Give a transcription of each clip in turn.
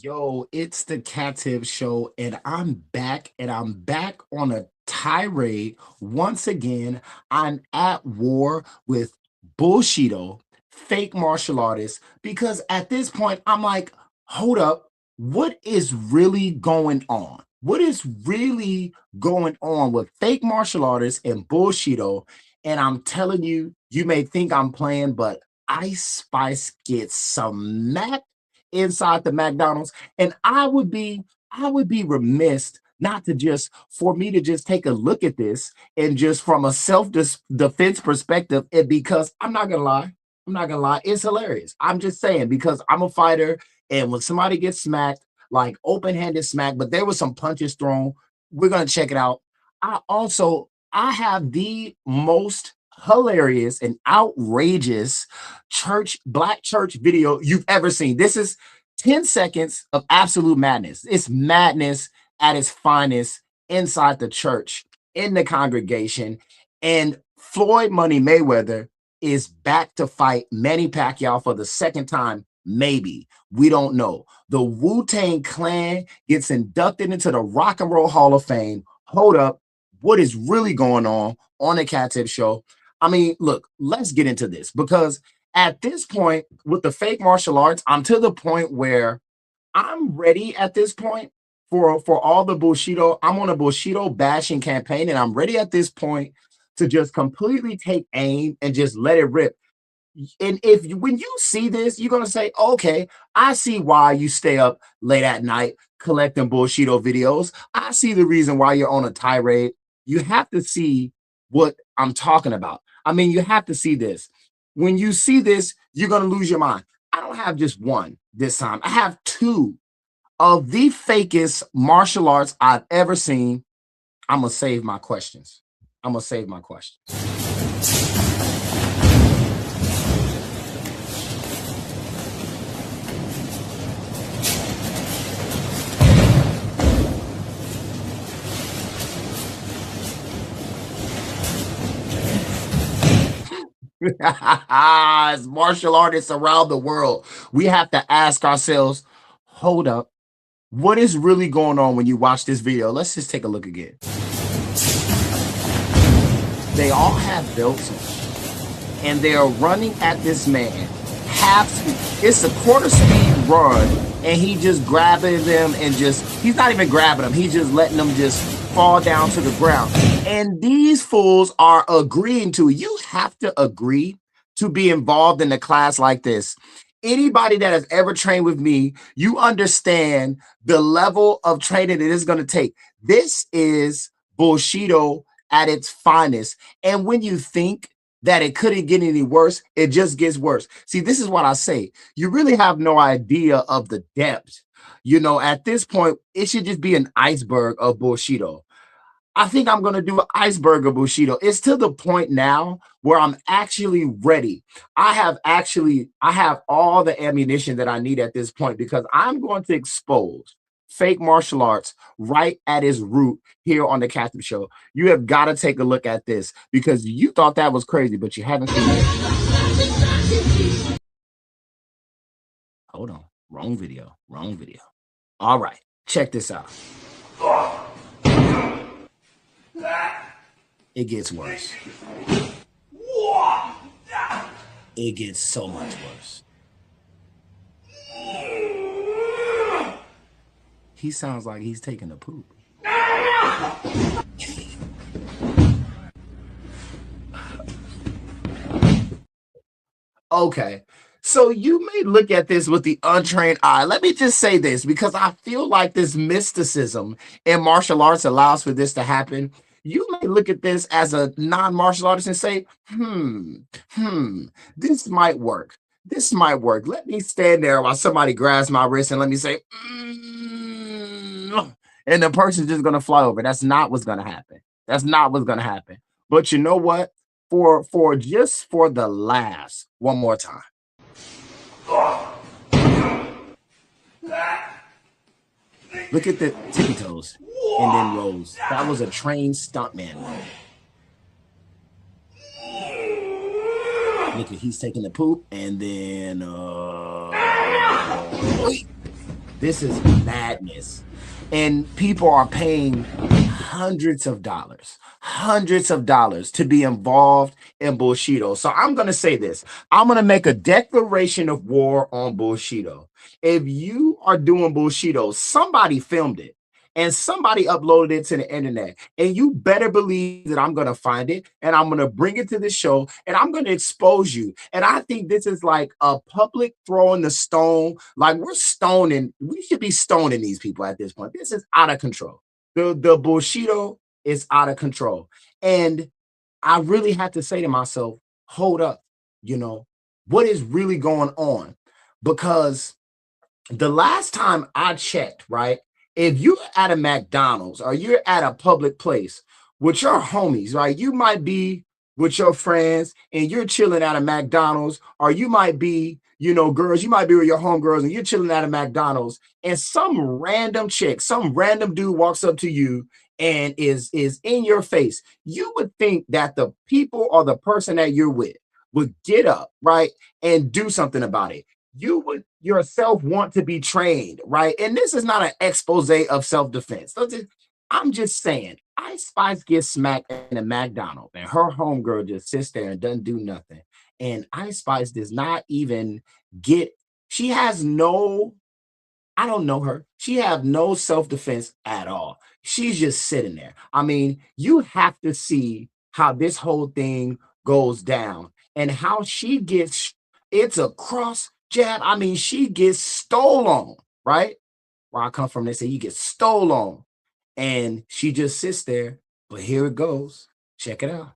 Yo, it's the Cat Tip Show, and I'm back on a tirade. Once again, I'm at war with Bullshido, fake martial artists, because at this point, I'm like, hold up, what is really going on? What is really going on with fake martial artists and Bullshido? And I'm telling you, you may think I'm playing, but Ice Spice gets smacked inside the McDonald's. And I would be remiss not to just for me to just take a look at this and just from a self-defense perspective, and because I'm not gonna lie, it's hilarious. I'm just saying because I'm a fighter, and when somebody gets smacked, like open-handed smack, but there was some punches thrown. We're gonna check it out. I have the most hilarious and outrageous black church video you've ever seen. This is 10 seconds of absolute madness. It's madness at its finest inside the church, in the congregation. And Floyd Money Mayweather is back to fight Manny Pacquiao for the second time, maybe. We don't know. The Tang Clan gets inducted into the Rock and Roll Hall of Fame. Hold up. What is really going on the Cat Tip Show? I mean, look, let's get into this because at this point with the fake martial arts, I'm to the point where I'm ready at this point for all the Bushido. I'm on a Bushido bashing campaign, and I'm ready at this point to just completely take aim and just let it rip. And when you see this, you're gonna say, okay, I see why you stay up late at night collecting Bushido videos. I see the reason why you're on a tirade. You have to see what I'm talking about. I mean, you have to see this. When you see this, you're gonna lose your mind. I don't have just one this time. I have two of the fakest martial arts I've ever seen. I'm gonna save my questions. I'm gonna save my questions. As martial artists around the world, we have to ask ourselves, hold up, what is really going on when you watch this video? Let's just take a look again. They all have belts on, and they are running at this man half speed. It's a quarter speed run, and he just grabbing them and he's not even grabbing them. He's just letting them just fall down to the ground. And these fools are agreeing to it. You have to agree to be involved in a class like this. Anybody that has ever trained with me, you understand the level of training it is going to take. This is Bullshido at its finest. And when you think that it couldn't get any worse, it just gets worse. See, this is what I say. You really have no idea of the depth. At this point, it should just be an iceberg of Bullshido. I think I'm going to do an iceberg of Bushido. It's to the point now where I'm actually ready. I have all the ammunition that I need at this point because I'm going to expose fake martial arts right at its root here on the Cat Tip Show. You have got to take a look at this because you thought that was crazy, but you haven't seen it. Hold on. Wrong video. Wrong video. All right. Check this out. It gets worse. It gets so much worse. He sounds like he's taking a poop. Okay. So you may look at this with the untrained eye. Let me just say this because I feel like this mysticism in martial arts allows for this to happen. You may look at this as a non-martial artist and say, this might work. This might work. Let me stand there while somebody grabs my wrist and let me say, and the person's just going to fly over. That's not what's going to happen. That's not what's going to happen. But you know what? For just for the last, one more time. Look at the tippy toes and then rolls. That was a trained stuntman. Look at he's taking the poop and then This is madness. And people are paying hundreds of dollars to be involved in Bullshido. So I'm going to say this. I'm going to make a declaration of war on Bullshido. If you are doing Bullshido, somebody filmed it and somebody uploaded it to the internet. And you better believe that I'm going to find it and I'm going to bring it to the show and I'm going to expose you. And I think this is like a public throwing the stone. Like we're stoning, we should be stoning these people at this point. This is out of control. The Bullshido is out of control. And I really had to say to myself, hold up, you know, what is really going on? Because the last time I checked, right? If you're at a McDonald's or you're at a public place with your homies, right? You might be with your friends and you're chilling at a McDonald's, or you might be, girls, you might be with your homegirls and you're chilling at a McDonald's, and some random chick, some random dude walks up to you and is in your face. You would think that the people or the person that you're with would get up, right, and do something about it. You would yourself want to be trained, right? And this is not an expose of self-defense. I'm just saying, Ice Spice gets smacked in a McDonald's and her homegirl just sits there and doesn't do nothing. And Ice Spice does not even get, she has no, I don't know her. She have no self-defense at all. She's just sitting there. I mean, you have to see how this whole thing goes down and how she gets, it's a cross jab. I mean, she gets stole on, right? Where I come from, they say you get stole on. And she just sits there. But here it goes. Check it out.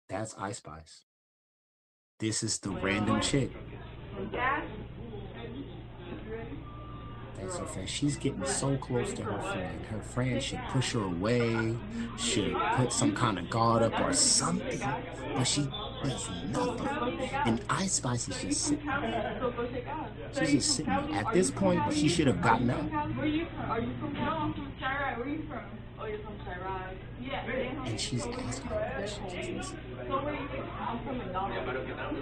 That's Ice Spice. This is the random chick. That's her friend. She's getting so close to her friend. Her friend should push her away, should put some kind of guard up or something, but she does nothing. And Ice Spice is just sitting there. She's just sitting there. At this point, she should have gotten up. Where are you from? Are you from? No, I'm from Chirac. Where are you from? Oh, you're from Chirac. Yeah. And she's asking her questions. So where are you from? I'm from McDonald's.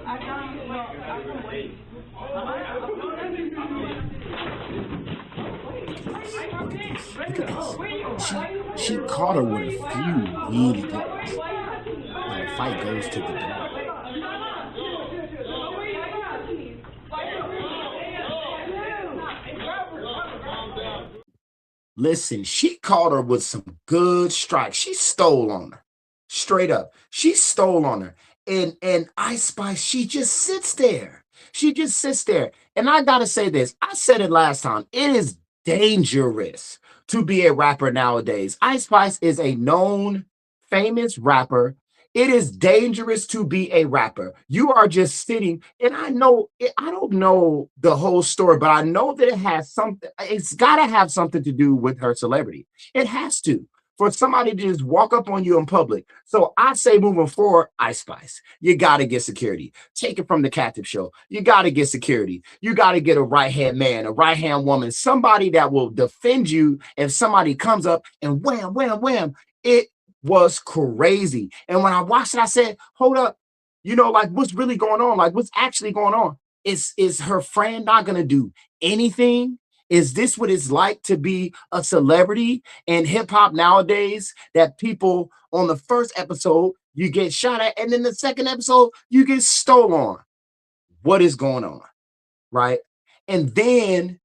I'm from Wade. Look at this. She caught her with a few really good ones. And the fight goes to the door. Listen, she caught her with some good strikes. She stole on her. Straight up. She stole on her. And Ice Spice, she just sits there. She just sits there. And I gotta say this. I said it last time. It is dangerous to be a rapper nowadays. Ice Spice is a known, famous rapper. It is dangerous to be a rapper. You are just sitting, and I know, I don't know the whole story, but I know that it has something, it's got to have something to do with her celebrity. It has to. For somebody to just walk up on you in public. So I say moving forward, Ice Spice, you got to get security. Take it from the Captive Show. You got to get security. You got to get a right-hand man, a right-hand woman, somebody that will defend you if somebody comes up and wham, wham, wham. It was crazy. And when I watched it, I said, hold up, like what's really going on? Like what's actually going on? Is her friend not going to do anything? Is this what it's like to be a celebrity in hip hop nowadays? That people on the first episode, you get shot at, and then the second episode, you get stolen on. What is going on? Right? And then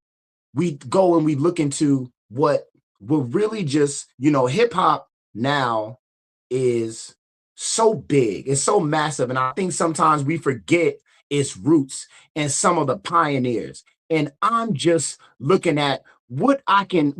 we go and we look into what we're really just, hip hop now is so big, it's so massive. And I think sometimes we forget its roots and some of the pioneers. And I'm just looking at what I can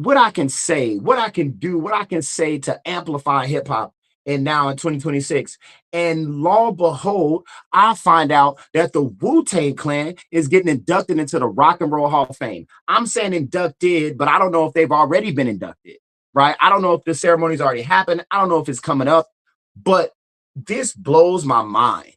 say, what I can do, what I can say to amplify hip hop. And now in 2026, and lo and behold, I find out that the Wu-Tang Clan is getting inducted into the Rock and Roll Hall of Fame. I'm saying inducted, but I don't know if they've already been inducted, right? I don't know if the ceremony's already happened. I don't know if it's coming up, but this blows my mind.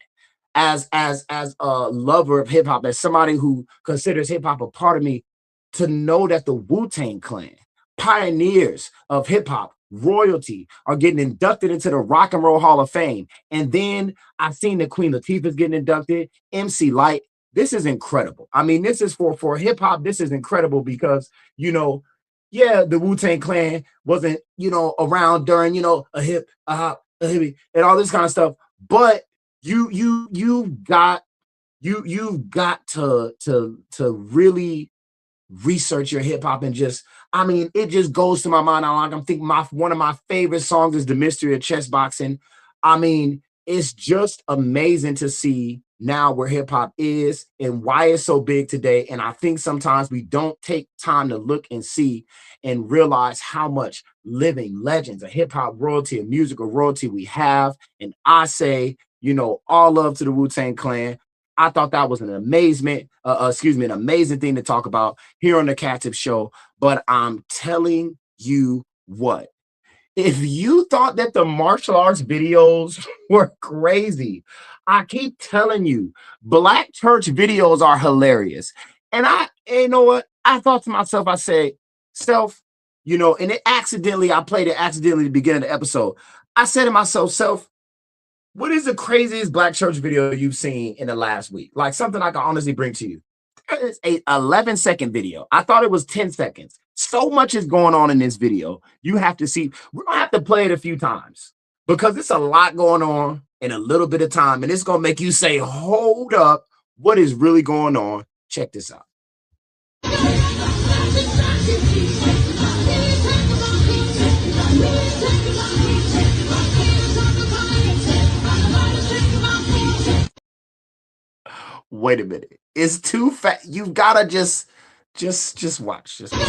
As a lover of hip hop, as somebody who considers hip hop a part of me, to know that the Wu-Tang Clan pioneers of hip hop, royalty, are getting inducted into the Rock and Roll Hall of Fame. And then I've seen the Queen Latifah's getting inducted, MC Light. This is incredible. I mean, this is for hip hop. This is incredible because, you know, yeah, the Wu-Tang Clan wasn't, you know, around during, you know, a hip, a hop, a hippie, and all this kind of stuff. But you've got to really research your hip hop and just, I mean, it just goes to my mind. I'm thinking one of my favorite songs is The Mystery of Chess Boxing. I mean, it's just amazing to see now where hip hop is and why it's so big today. And I think sometimes we don't take time to look and see and realize how much living legends of hip hop royalty and musical royalty we have. And I say, you know, all love to the Wu-Tang Clan. I thought that was an an amazing thing to talk about here on the Captive Show. But I'm telling you what, if you thought that the martial arts videos were crazy, I keep telling you, Black church videos are hilarious. And you know what? I thought to myself, I said, self, you know, and I played it accidentally at the beginning of the episode. I said to myself, self, what is the craziest Black church video you've seen in the last week? Like something I can honestly bring to you. It's a 11-second video. I thought it was 10 seconds. So much is going on in this video. You have to see. We're going to have to play it a few times because it's a lot going on in a little bit of time. And it's going to make you say, hold up, what is really going on? Check this out. Wait a minute. It's too fast. You've got to just watch. Just watch.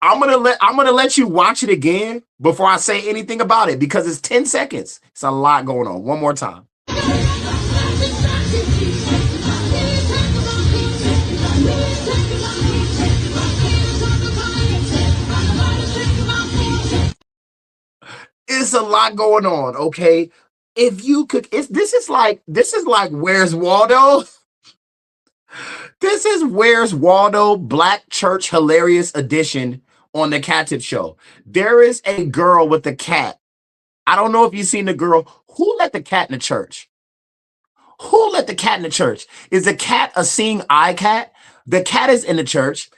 I'm gonna let you watch it again before I say anything about it because it's 10 seconds. It's a lot going on. One more time. It's a lot going on, okay? If you could, this is like Where's Waldo? This is Where's Waldo Black Church Hilarious Edition on the Captive Show. There is a girl with a cat. I don't know if you've seen the girl. Who let the cat in the church? Who let the cat in the church? Is the cat a seeing eye cat? The cat is in the church.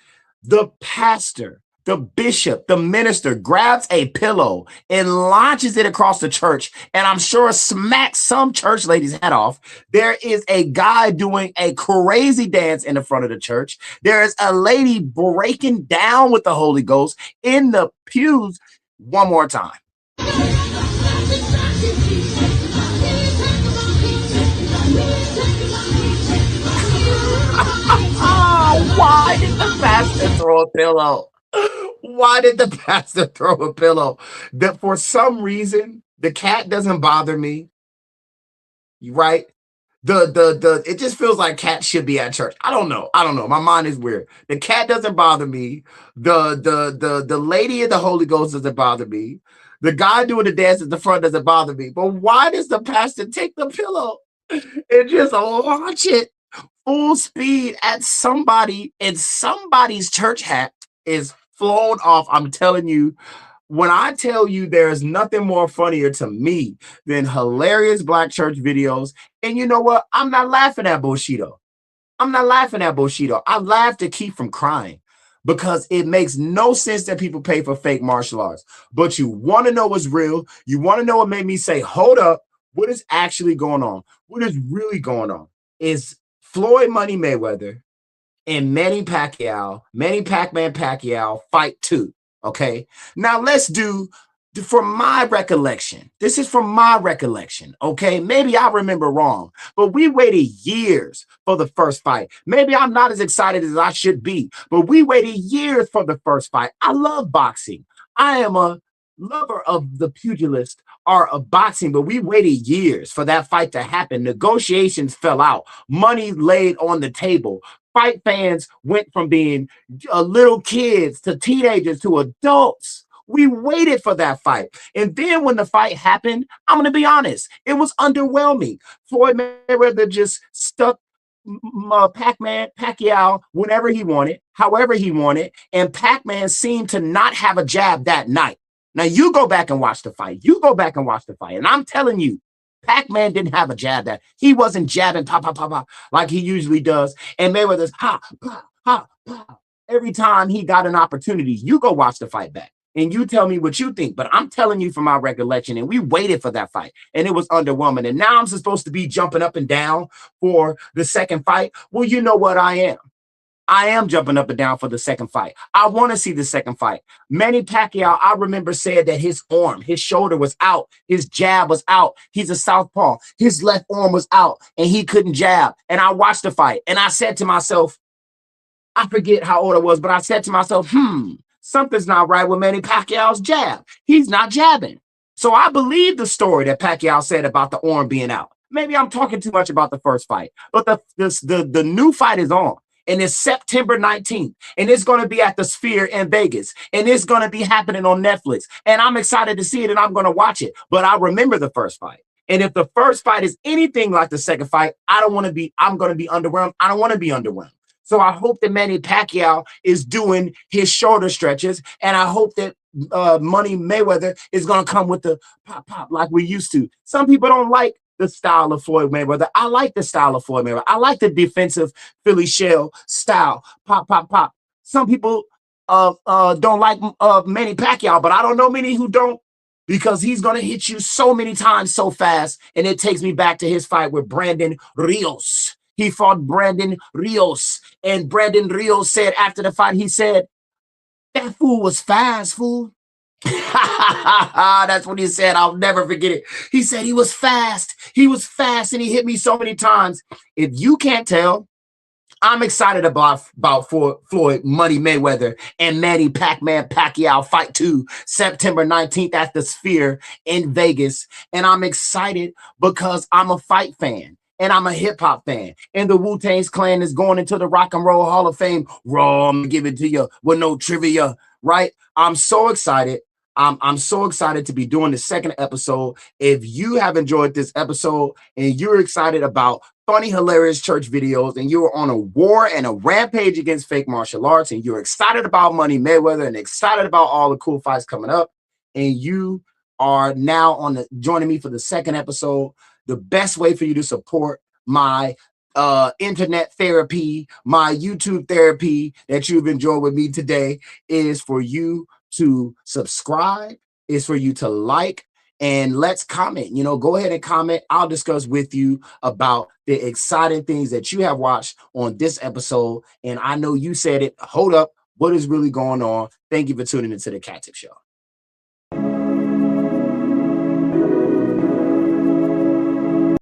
The pastor, the bishop, the minister grabs a pillow and launches it across the church, and I'm sure smacks some church lady's head off. There is a guy doing a crazy dance in the front of the church. There is a lady breaking down with the Holy Ghost in the pews. One more time. Why did the pastor throw a pillow? Why did the pastor throw a pillow? That for some reason the cat doesn't bother me. Right? It just feels like cats should be at church. I don't know. My mind is weird. The cat doesn't bother me. The lady in the Holy Ghost doesn't bother me. The guy doing the dance at the front doesn't bother me. But why does the pastor take the pillow and just launch it full speed at somebody, and somebody's church hat is flown off? I'm telling you, when I tell you there's nothing more funnier to me than hilarious Black church videos. And you know what? I'm not laughing at Bullshido. I laugh to keep from crying because it makes no sense that people pay for fake martial arts. But you want to know what's real. You want to know what made me say, hold up, what is actually going on? What is really going on is Floyd Money Mayweather and Manny Pacquiao, Manny Pac-Man Pacquiao fight 2. Okay. Now let's do, from my recollection. This is from my recollection. Okay. Maybe I remember wrong, but we waited years for the first fight. Maybe I'm not as excited as I should be, but we waited years for the first fight. I love boxing. I am a lover of the pugilist art of boxing, but we waited years for that fight to happen. Negotiations fell out. Money laid on the table. Fight fans went from being little kids to teenagers to adults. We waited for that fight. And then when the fight happened, I'm going to be honest, it was underwhelming. Floyd Mayweather just stuck Pacquiao whenever he wanted, however he wanted, and Pac-Man seemed to not have a jab that night. Now you go back and watch the fight. You go back and watch the fight, and I'm telling you, Pac-Man didn't have a jab that he wasn't jabbing pop pop pop pop like he usually does, and Mayweather's ha ha ha ha every time he got an opportunity. You go watch the fight back and you tell me what you think. But I'm telling you from my recollection, and we waited for that fight, and it was underwhelming. And now I'm supposed to be jumping up and down for the second fight. Well, you know what I am. I am jumping up and down for the second fight. I want to see the second fight. Manny Pacquiao, I remember said that his arm, his shoulder was out, his jab was out. He's a southpaw. His left arm was out, and he couldn't jab. And I watched the fight, and I said to myself, I forget how old I was, but I said to myself, something's not right with Manny Pacquiao's jab. He's not jabbing. So I believe the story that Pacquiao said about the arm being out. Maybe I'm talking too much about the first fight, but the new fight is on. And it's September 19th. And it's going to be at the Sphere in Vegas. And it's going to be happening on Netflix. And I'm excited to see it, and I'm going to watch it. But I remember the first fight. And if the first fight is anything like the second fight, I'm going to be underwhelmed. I don't want to be underwhelmed. So I hope that Manny Pacquiao is doing his shoulder stretches. And I hope that Money Mayweather is going to come with the pop, pop like we used to. Some people don't like the style of Floyd Mayweather. I like the style of Floyd Mayweather. I like the defensive Philly shell style. Pop, pop, pop. Some people don't like Manny Pacquiao, but I don't know many who don't, because he's going to hit you so many times so fast. And it takes me back to his fight with Brandon Rios. He fought Brandon Rios. And Brandon Rios said after the fight, he said, that fool was fast, fool. That's what he said. I'll never forget it. He said he was fast. He was fast, and he hit me so many times. If you can't tell, I'm excited about Floyd Money Mayweather and Manny Pacquiao Fight 2, September 19th at the Sphere in Vegas. And I'm excited because I'm a fight fan. And I'm a hip-hop fan. And the Wu-Tang Clan is going into the Rock and Roll Hall of Fame. Raw, I'm giving it to you with no trivia, right? I'm so excited. I'm so excited to be doing the second episode. If you have enjoyed this episode and you're excited about funny, hilarious church videos, and you're on a war and a rampage against fake martial arts, and you're excited about Money Mayweather and excited about all the cool fights coming up, and you are now joining me for the second episode, the best way for you to support my internet therapy, my YouTube therapy that you've enjoyed with me today is for you to subscribe, is for you to like, and let's comment. Go ahead and comment. I'll discuss with you about the exciting things that you have watched on this episode. And I know you said it. Hold up. What is really going on? Thank you for tuning into the Cat Tip Show.